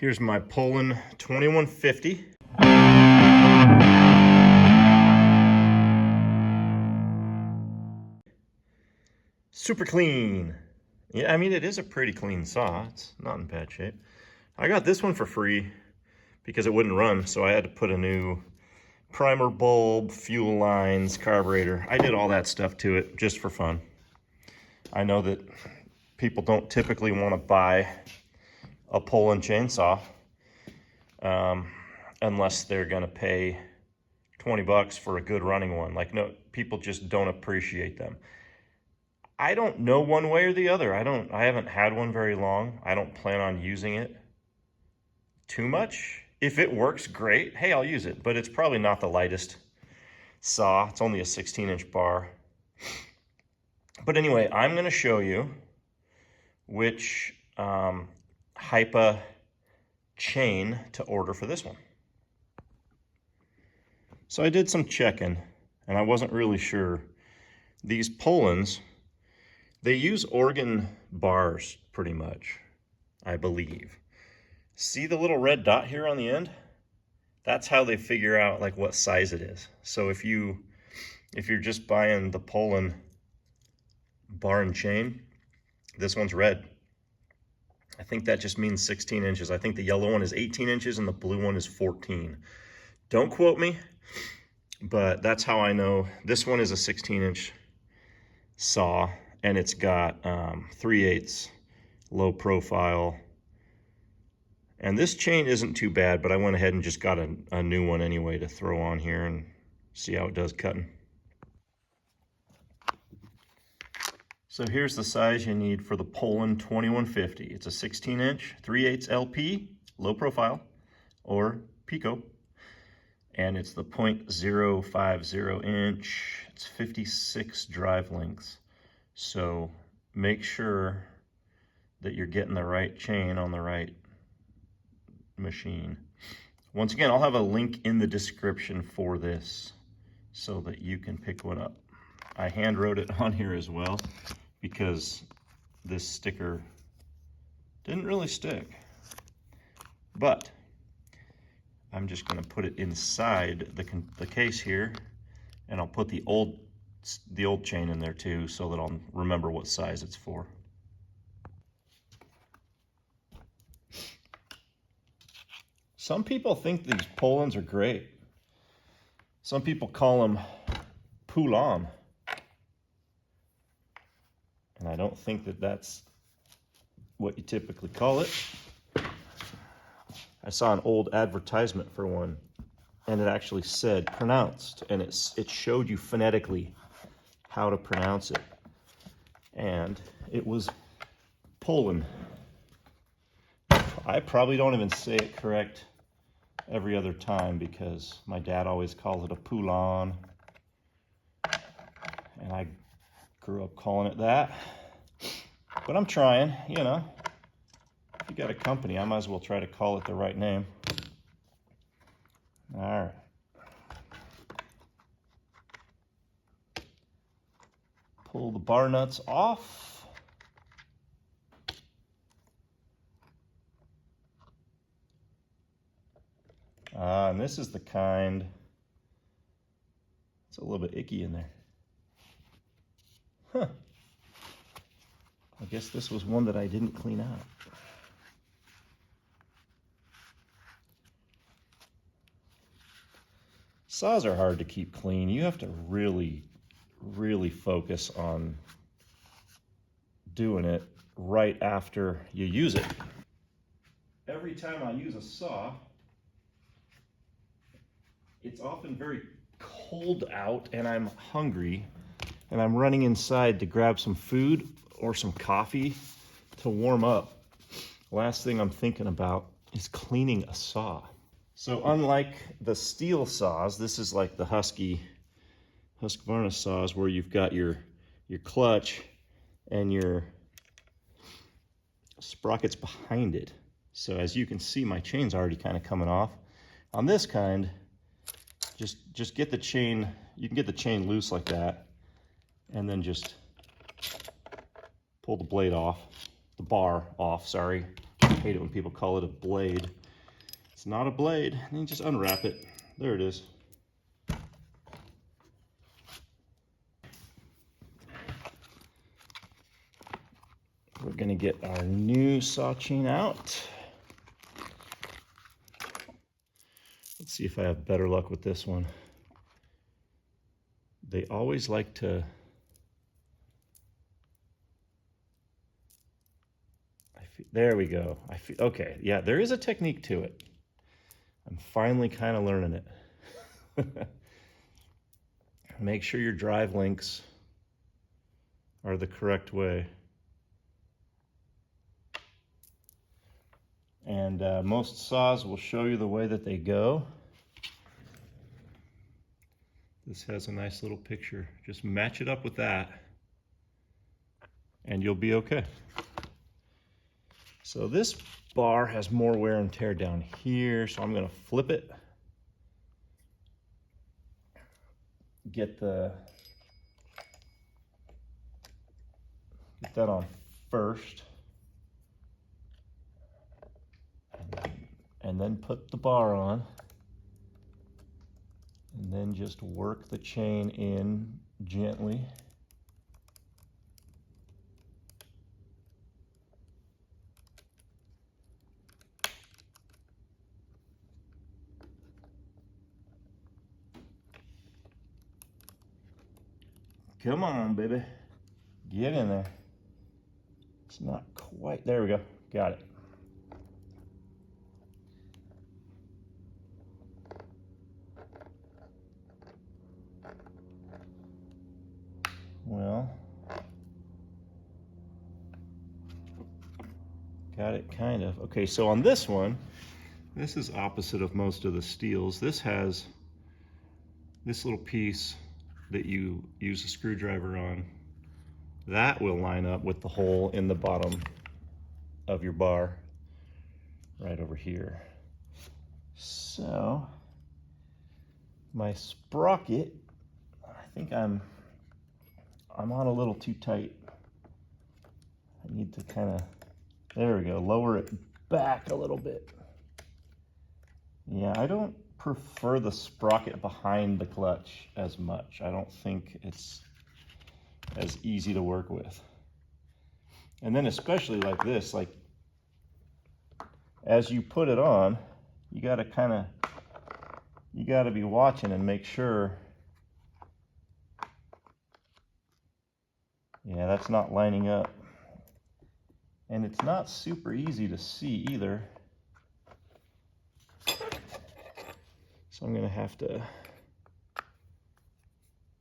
Here's my Poulan 2150. Super clean. Yeah, I mean, it is a pretty clean saw. It's not in bad shape. I got this one for free because it wouldn't run, so I had to put a new primer bulb, fuel lines, carburetor. I did all that stuff to it just for fun. I know that people don't typically want to buy a Poulan chainsaw unless they're gonna pay 20 bucks for a good running one. Like, no, people just don't appreciate them. I don't know one way or the other. I haven't had one very long. I don't plan on using it too much. If it works, great. Hey, I'll use it, but it's probably not the lightest saw. It's only a 16-inch bar. But anyway, I'm gonna show you which Hipa chain to order for this one. So I did some checking and I wasn't really sure. These Poulans, they use organ bars pretty much, I believe. See the little red dot here on the end? That's how they figure out like what size it is. So if you're just buying the Poulan bar and chain, this one's red. I think that just means 16 inches. I think the yellow one is 18 inches and the blue one is 14. Don't quote me, but that's how I know. This one is a 16-inch saw and it's got 3/8 low profile. And this chain isn't too bad, but I went ahead and just got a new one anyway to throw on here and see how it does cutting. So here's the size you need for the Poulan 2150. It's a 16-inch, 3/8 LP, low profile, or Pico. And it's the 0.050 inch. It's 56 drive lengths. So make sure that you're getting the right chain on the right machine. Once again, I'll have a link in the description for this so that you can pick one up. I hand wrote it on here as well because this sticker didn't really stick. But I'm just going to put it inside the case here, and I'll put the old chain in there too so that I'll remember what size it's for. Some people think these Poulans are great. Some people call them Poulan. And I don't think that that's what you typically call it. I saw an old advertisement for one, and it actually said pronounced, and it showed you phonetically how to pronounce it. And it was Poulan. I probably don't even say it correct every other time because my dad always calls it a Poulan, and I grew up calling it that. But I'm trying, you know. If you got a company, I might as well try to call it the right name. All right. Pull the bar nuts off. And this is the kind, it's a little bit icky in there. Huh. I guess this was one that I didn't clean out. Saws are hard to keep clean. You have to really, really focus on doing it right after you use it. Every time I use a saw, it's often very cold out and I'm hungry and I'm running inside to grab some food or some coffee to warm up. Last thing I'm thinking about is cleaning a saw. So unlike the steel saws, this is like the Husqvarna saws where you've got your clutch and your sprockets behind it. So as you can see, my chain's already kind of coming off. On this kind, just get the chain, you can get the chain loose like that, and then just pull the blade off, the bar off, sorry. And hate it when people call it a blade. It's not a blade. And then you just unwrap it. There it is. We're gonna get our new saw chain out. Let's see if I have better luck with this one. They always like to, there we go. Okay, yeah, there is a technique to it. I'm finally kind of learning it. Make sure your drive links are the correct way. And most saws will show you the way that they go. This has a nice little picture. Just match it up with that and you'll be okay. So this bar has more wear and tear down here, so I'm gonna flip it. Get that on first. And then put the bar on. And then just work the chain in gently. Come on, baby. Get in there. It's not quite, there we go. Got it. Well, got it kind of. Okay, so on this one, this is opposite of most of the steels. This has this little piece that you use a screwdriver on. That will line up with the hole in the bottom of your bar, right over here. So, my sprocket, I think I'm on a little too tight. I need to kind of, there we go, lower it back a little bit. Yeah, I don't prefer the sprocket behind the clutch as much. I don't think it's as easy to work with. And then especially like this, like as you put it on, you gotta be watching and make sure. Yeah, that's not lining up. And it's not super easy to see either. So I'm gonna have to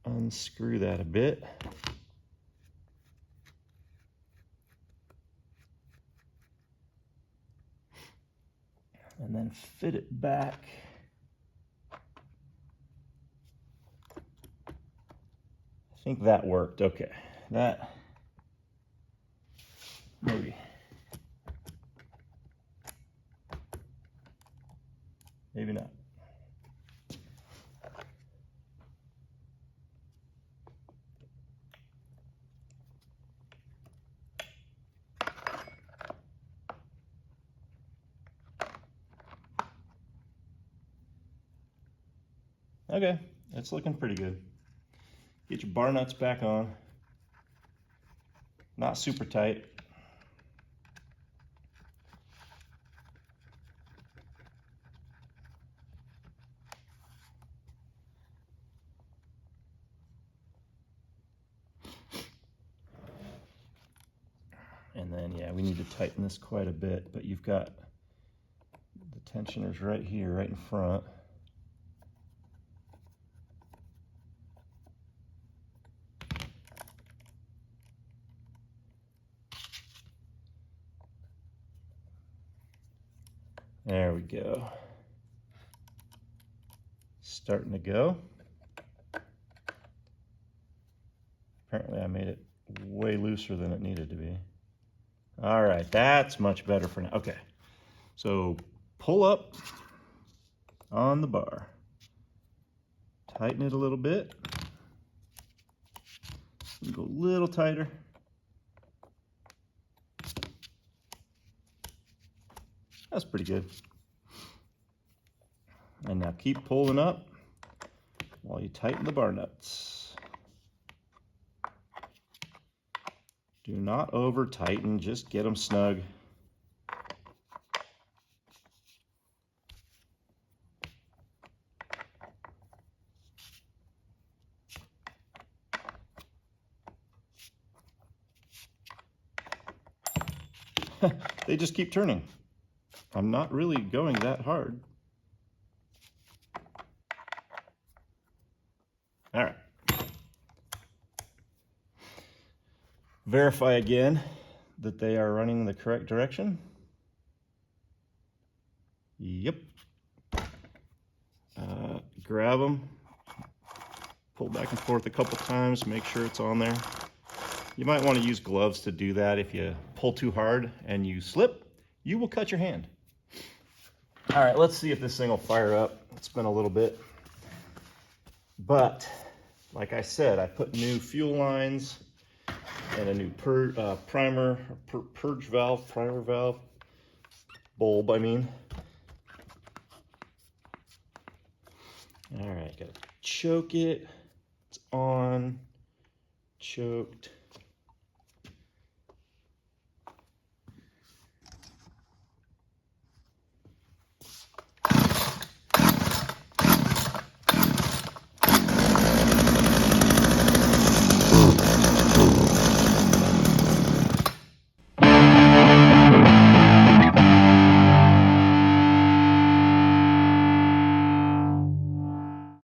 unscrew that a bit. And then fit it back. I think that worked, okay. That, maybe. Maybe not. Okay, it's looking pretty good. Get your bar nuts back on. Not super tight. And then, yeah, we need to tighten this quite a bit, but you've got the tensioners right here, right in front. There we go. Starting to go. Apparently I made it way looser than it needed to be. All right, that's much better for now. Okay, so pull up on the bar. Tighten it a little bit. Go a little tighter. That's pretty good. And now keep pulling up while you tighten the bar nuts. Do not over tighten, just get them snug. They just keep turning. I'm not really going that hard. All right. Verify again that they are running the correct direction. Yep. Grab them, pull back and forth a couple times, make sure it's on there. You might want to use gloves to do that. If you pull too hard and you slip, you will cut your hand. All right, let's see if this thing will fire up. It's been a little bit. But, like I said, I put new fuel lines and a new purge valve, primer valve, bulb, I mean. All right, gotta choke it. It's on, choked.